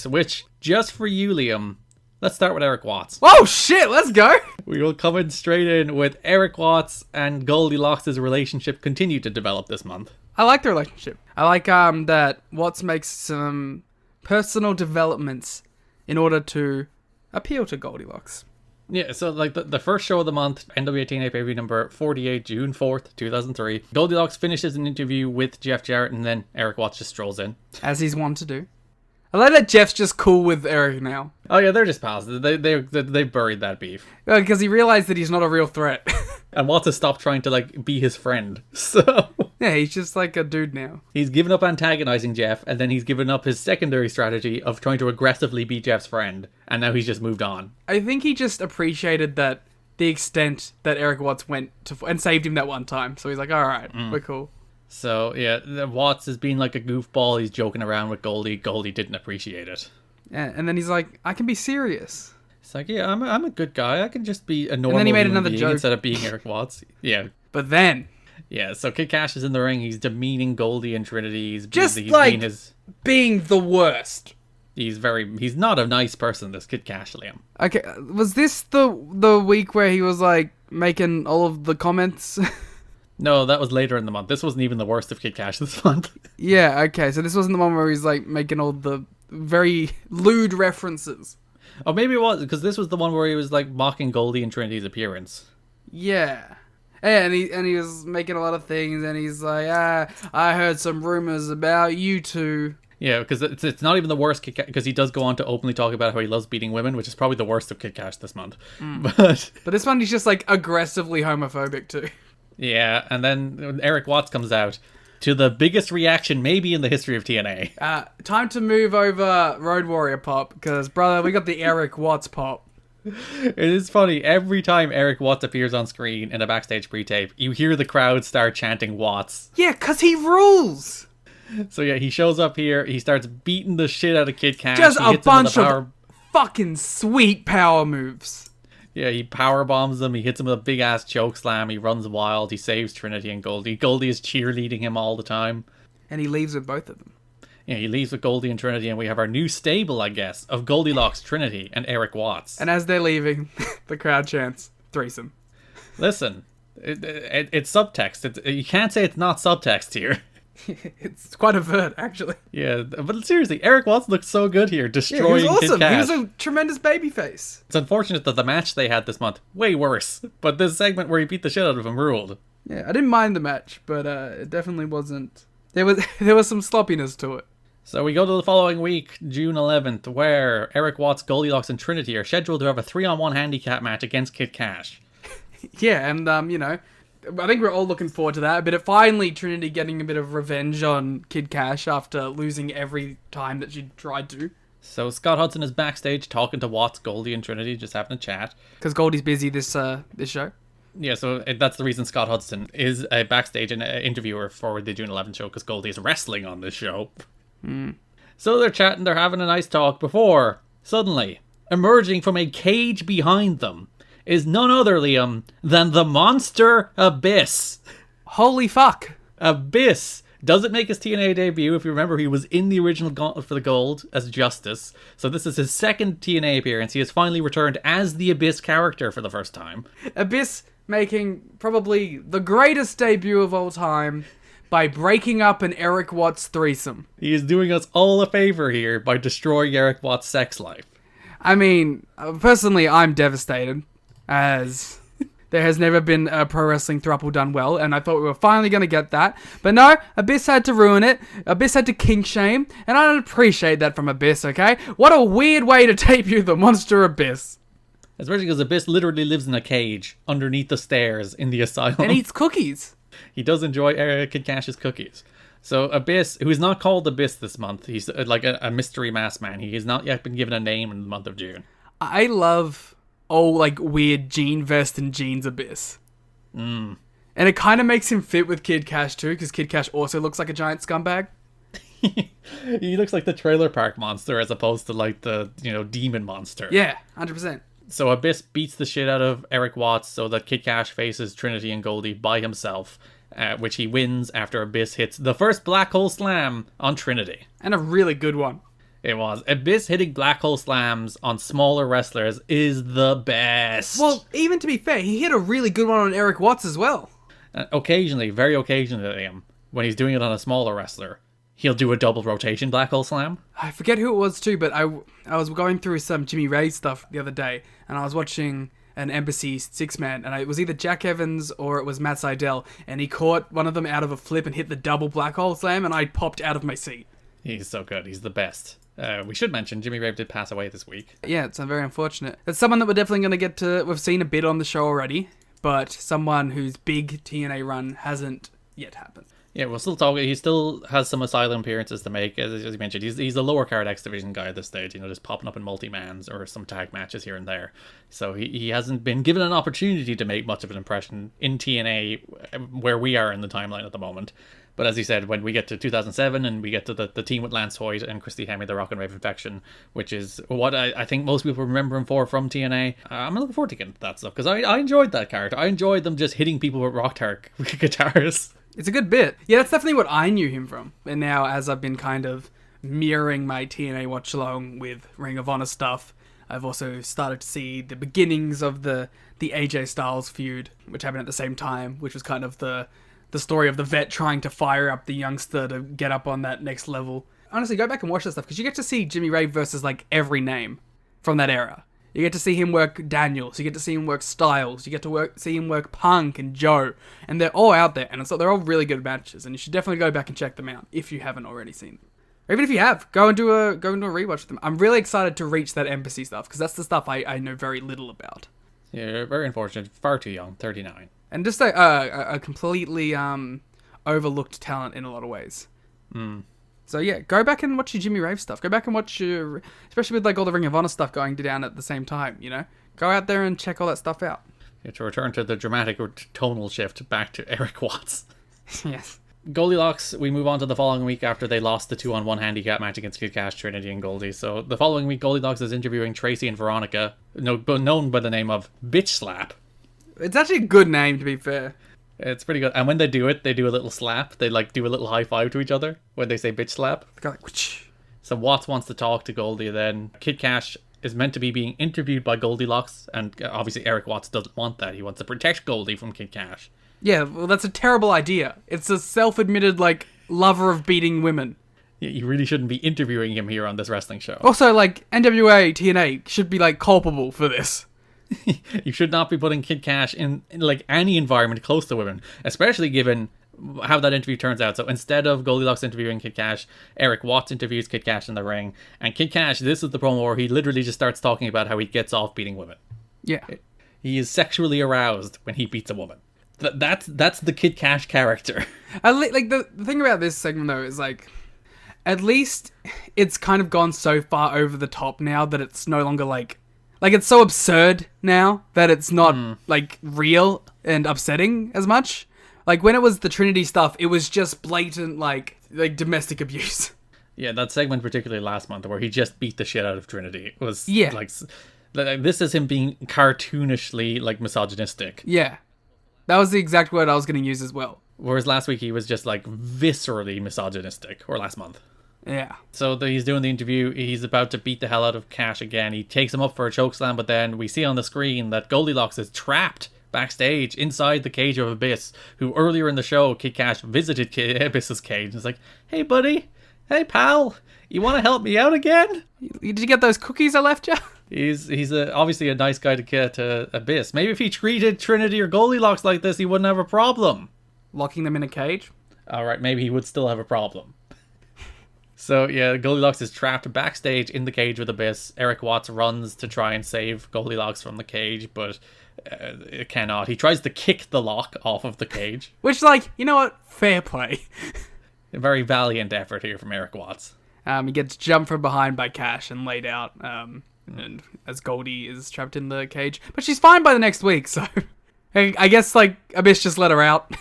weeks, which, just for you, Liam, let's start with Erik Watts. Oh shit, let's go! We will come in straight in with Erik Watts and Goldilocks' relationship continue to develop this month. I like the relationship. I like that Watts makes some personal developments in order to appeal to Goldilocks. Yeah, so like the first show of the month, NWA-TNA pay-per-view number 48, June 4th, 2003. Goldilocks finishes an interview with Jeff Jarrett, and then Erik Watts just strolls in. As he's wont to do. I like that Jeff's just cool with Erik now. Oh yeah, they're just pals. They buried that beef. Because he realized that he's not a real threat. And Watts has stopped trying to like be his friend. So yeah, he's just like a dude now. He's given up antagonizing Jeff, and then he's given up his secondary strategy of trying to aggressively be Jeff's friend, and now he's just moved on. I think he just appreciated that the extent that Erik Watts went to and saved him that one time. So he's like, all right, we're cool. So yeah, Watts is being like a goofball. He's joking around with Goldie. Goldie didn't appreciate it. Yeah, and then he's like, I can be serious. It's like, yeah, I'm a good guy. I can just be a normal and then he made human another being joke instead of being Erik Watts. Yeah. But then... Yeah, so Kid Cash is in the ring. He's demeaning Goldie and Trinity. He's being the worst. He's not a nice person, this Kid Cash, Liam. Okay, was this the week where he was like making all of the comments? No, that was later in the month. This wasn't even the worst of Kid Cash this month. Yeah, okay, so this wasn't the one where he's like making all the very lewd references. Oh, maybe it was, because this was the one where he was like mocking Goldie and Trinity's appearance. Yeah. And he was making a lot of things, and he's like, I heard some rumors about you two. Yeah, because it's not even the worst Kid Cash, because he does go on to openly talk about how he loves beating women, which is probably the worst of Kid Cash this month. But this one, he's just like aggressively homophobic too. Yeah, and then Erik Watts comes out to the biggest reaction maybe in the history of TNA. Time to move over Road Warrior pop, because, brother, we got the Erik Watts pop. It is funny, every time Erik Watts appears on screen in a backstage pre-tape, you hear the crowd start chanting Watts. Yeah, because he rules! So yeah, he shows up here, he starts beating the shit out of Kid Cash. Just a bunch of fucking sweet power moves. Yeah, he power bombs him, he hits him with a big ass choke slam, he runs wild, he saves Trinity and Goldie. Goldie is cheerleading him all the time. And he leaves with both of them. Yeah, he leaves with Goldie and Trinity, and we have our new stable, I guess, of Goldilocks, Trinity, and Erik Watts. And as they're leaving, the crowd chants, Threesome. Listen, it's subtext. You can't say it's not subtext here. It's quite overt, actually. Yeah, but seriously, Erik Watts looked so good here, destroying he was awesome. Kid Cash. He was a tremendous babyface. It's unfortunate that the match they had this month, way worse. But this segment where he beat the shit out of him ruled. Yeah, I didn't mind the match, but it definitely wasn't... There was some sloppiness to it. So we go to the following week, June 11th, where Erik Watts, Goldilocks, and Trinity are scheduled to have a 3-on-1 handicap match against Kid Cash. Yeah, and, I think we're all looking forward to that. But finally, Trinity getting a bit of revenge on Kid Cash after losing every time that she tried to. So Scott Hudson is backstage talking to Watts, Goldie, and Trinity, just having a chat. Because Goldie's busy this show. Yeah, so that's the reason Scott Hudson is a backstage interviewer for the June 11th show, because Goldie is wrestling on this show. So they're chatting, they're having a nice talk before, suddenly, emerging from a cage behind them, is none other, Liam, than the monster Abyss. Holy fuck. Abyss doesn't make his TNA debut. If you remember, he was in the original Gauntlet for the Gold as Justice. So this is his second TNA appearance. He has finally returned as the Abyss character for the first time. Abyss making probably the greatest debut of all time by breaking up an Erik Watts threesome. He is doing us all a favor here by destroying Erik Watts' sex life. I mean, personally, I'm devastated, as there has never been a pro wrestling throuple done well, and I thought we were finally going to get that. But no, Abyss had to ruin it. Abyss had to kink shame, and I don't appreciate that from Abyss, okay? What a weird way to debut the monster Abyss. Especially because Abyss literally lives in a cage underneath the stairs in the asylum. And eats cookies. He does enjoy Kid Cash's cookies. So Abyss, who is not called Abyss this month, he's like a mystery masked man. He has not yet been given a name in the month of June. I love weird jean vest and jeans Abyss. And it kind of makes him fit with Kid Cash too, because Kid Cash also looks like a giant scumbag. He looks like the trailer park monster as opposed to like the, demon monster. Yeah, 100%. So Abyss beats the shit out of Erik Watts so that Kid Cash faces Trinity and Goldie by himself, which he wins after Abyss hits the first black hole slam on Trinity. And a really good one. It was. Abyss hitting black hole slams on smaller wrestlers is the best. Well, even to be fair, he hit a really good one on Erik Watts as well. Occasionally, very occasionally, when he's doing it on a smaller wrestler, he'll do a double rotation black hole slam. I forget who it was too, but I was going through some Jimmy Ray stuff the other day, and I was watching an Embassy 6-man, and it was either Jack Evans or it was Matt Sydal, and he caught one of them out of a flip and hit the double black hole slam, and I popped out of my seat. He's so good. He's the best. We should mention Jimmy Ray did pass away this week. Yeah, it's very unfortunate. It's someone that we're definitely going to get to. We've seen a bit on the show already, but someone whose big TNA run hasn't yet happened. Yeah, we'll still talk. He still has some asylum appearances to make, as you mentioned. He's a lower card X Division guy at this stage, just popping up in multi-mans or some tag matches here and there. So he hasn't been given an opportunity to make much of an impression in TNA, where we are in the timeline at the moment. But as you said, when we get to 2007 and we get to the team with Lance Hoyt and Christy Hemme, the Rock and Rave Infection, which is what I think most people remember him for from TNA, I'm looking forward to getting to that stuff, because I enjoyed that character. I enjoyed them just hitting people with rock guitars. It's a good bit. Yeah, that's definitely what I knew him from. And now, as I've been kind of mirroring my TNA watch along with Ring of Honor stuff, I've also started to see the beginnings of the AJ Styles feud, which happened at the same time, which was kind of the story of the vet trying to fire up the youngster to get up on that next level. Honestly, go back and watch that stuff, because you get to see Jimmy Ray versus like every name from that era. You get to see him work Daniels, you get to see him work Styles, you get to see him work Punk and Joe, and they're all out there, and they're all really good matches, and you should definitely go back and check them out if you haven't already seen them. Or even if you have, go and do a rewatch of them. I'm really excited to reach that Embassy stuff, because that's the stuff I know very little about. Yeah, very unfortunate. Far too young, 39. And just a completely overlooked talent in a lot of ways. So yeah, go back and watch your Jimmy Rave stuff. Go back and watch your, especially with like all the Ring of Honor stuff going down at the same time, Go out there and check all that stuff out. Yeah, to return to the dramatic or tonal shift back to Erik Watts. Yes. Goldilocks, we move on to the following week after they lost the 2-on-1 handicap match against Kid Cash, Trinity, and Goldie. So the following week, Goldilocks is interviewing Tracy and Veronica, known by the name of Bitch Slap. It's actually a good name, to be fair. It's pretty good. And when they do it, they do a little slap. They do a little high five to each other when they say bitch slap. So Watts wants to talk to Goldie then. Kid Cash is meant to be being interviewed by Goldilocks, and obviously Erik Watts doesn't want that. He wants to protect Goldie from Kid Cash. Yeah, well, that's a terrible idea. It's a self-admitted, lover of beating women. You really shouldn't be interviewing him here on this wrestling show. Also, NWA-TNA should be, culpable for this. You should not be putting Kid Cash in any environment close to women, especially given how that interview turns out. So instead of Goldilocks interviewing Kid Cash, Erik Watts interviews Kid Cash in the ring. And Kid Cash, this is the promo where he literally just starts talking about how he gets off beating women. Yeah. He is sexually aroused when he beats a woman. That's the Kid Cash character. The thing about this segment, though, is, at least it's kind of gone so far over the top now that it's no longer, it's so absurd now that it's not, real and upsetting as much. When it was the Trinity stuff, it was just blatant, domestic abuse. Yeah, that segment, particularly last month, where he just beat the shit out of Trinity, was, this is him being cartoonishly, misogynistic. Yeah. That was the exact word I was going to use as well. Whereas last week he was just, viscerally misogynistic, or last month. Yeah. So he's doing the interview. He's about to beat the hell out of Cash again. He takes him up for a chokeslam, but then we see on the screen that Goldilocks is trapped backstage inside the cage of Abyss, who earlier in the show, Kid Cash visited Abyss's cage. And he's like, hey, buddy. Hey, pal. You want to help me out again? Did you get those cookies I left you? He's obviously a nice guy to get to Abyss. Maybe if he treated Trinity or Goldilocks like this, he wouldn't have a problem. Locking them in a cage? Alright, maybe he would still have a problem. So, yeah, Goldilocks is trapped backstage in the cage with Abyss. Erik Watts runs to try and save Goldilocks from the cage, but it cannot. He tries to kick the lock off of the cage. Which, you know what? Fair play. A very valiant effort here from Erik Watts. He gets jumped from behind by Cash and laid out, and as Goldie is trapped in the cage. But she's fine by the next week, so I guess, Abyss just let her out.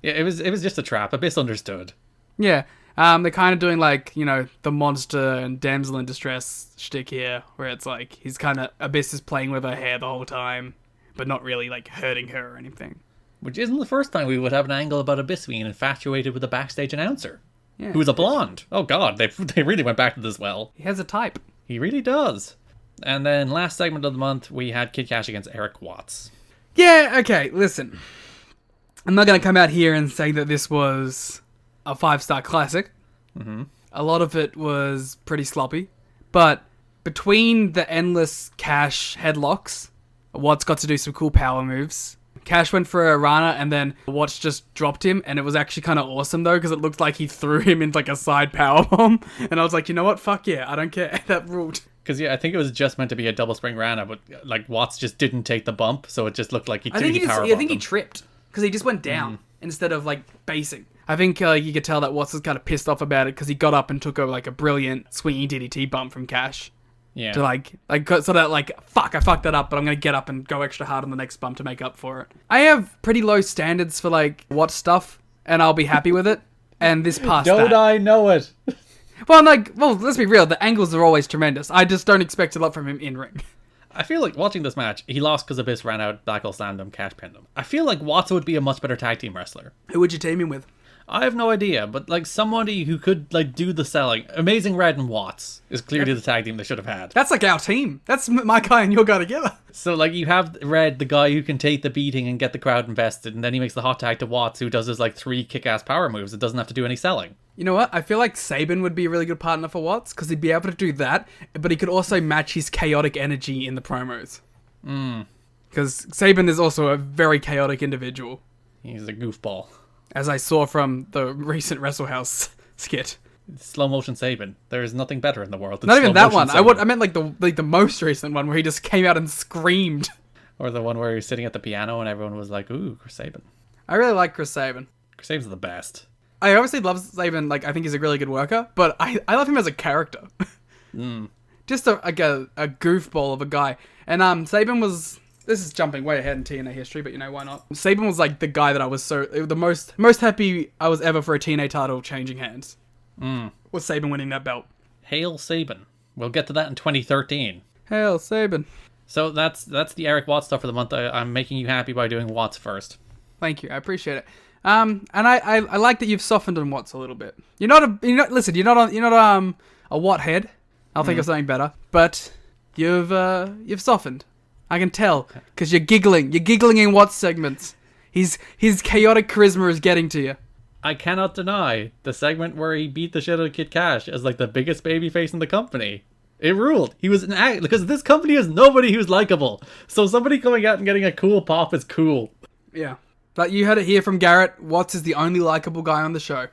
Yeah, it was just a trap. Abyss understood. Yeah. They're kind of doing the monster and damsel in distress shtick here, where it's he's kind of, Abyss is playing with her hair the whole time, but not really hurting her or anything. Which isn't the first time we would have an angle about Abyss being infatuated with a backstage announcer. Yeah. Who's a blonde. Oh god, they really went back to this well. He has a type. He really does. And then last segment of the month, we had Kid Cash against Erik Watts. Yeah, okay, listen. I'm not going to come out here and say that this was a 5-star classic. Mm-hmm. A lot of it was pretty sloppy. But between the endless Cash headlocks, Watts got to do some cool power moves. Cash went for a Rana and then Watts just dropped him, and it was actually kind of awesome though, because it looked like he threw him into like a side powerbomb. And I was like, you know what? Fuck yeah, I don't care. That ruled. Because I think it was just meant to be a double spring Rana, but like Watts just didn't take the bump, so it just looked like he powerbombed I think he tripped because he just went down instead of like basing. I think you could tell that Watts was kind of pissed off about it because he got up and took a brilliant swingy DDT bump from Cash. Yeah. To so that fuck, I fucked that up, but I'm gonna get up and go extra hard on the next bump to make up for it. I have pretty low standards for Watts stuff, and I'll be happy with it. And this passed Don't that. I know it? Well, let's be real. The angles are always tremendous. I just don't expect a lot from him in ring. I feel like watching this match, he lost because Abyss ran out, Blackwell slammed him, Cash pinned him. I feel like Watts would be a much better tag team wrestler. Who would you team him with? I have no idea, but somebody who could do the selling. Amazing Red and Watts is clearly the tag team they should have had. That's our team. That's my guy and your guy together. So you have Red, the guy who can take the beating and get the crowd invested, and then he makes the hot tag to Watts, who does his 3 kick-ass power moves. It doesn't have to do any selling. You know what? I feel like Sabin would be a really good partner for Watts, because he'd be able to do that, but he could also match his chaotic energy in the promos. Because Sabin is also a very chaotic individual. He's a goofball. As I saw from the recent WrestleHouse skit. Slow motion Sabin. There is nothing better in the world than not even that one. Sabin. I meant the most recent one where he just came out and screamed. Or the one where he was sitting at the piano and everyone was like, "Ooh, Chris Sabin." I really like Chris Sabin. Chris Sabin's the best. I obviously love Sabin. I think he's a really good worker, but I love him as a character. Just a goofball of a guy. And Sabin was. This is jumping way ahead in TNA history, but why not? Sabin was the guy that I was the most happy I was ever for a TNA title changing hands. Was Sabin winning that belt. Hail Sabin. We'll get to that in 2013. Hail Sabin. So that's the Erik Watts stuff for the month. I'm making you happy by doing Watts first. Thank you, I appreciate it. And I like that you've softened on Watts a little bit. You're not a Watt head. I'll think of something better, but you've softened. I can tell, because you're giggling. You're giggling in Watts segments. His chaotic charisma is getting to you. I cannot deny the segment where he beat the shit out of Kid Cash as the biggest babyface in the company. It ruled. He was because this company has nobody who's likable. So somebody coming out and getting a cool pop is cool. Yeah. But you heard it here from Garrett. Watts is the only likable guy on the show.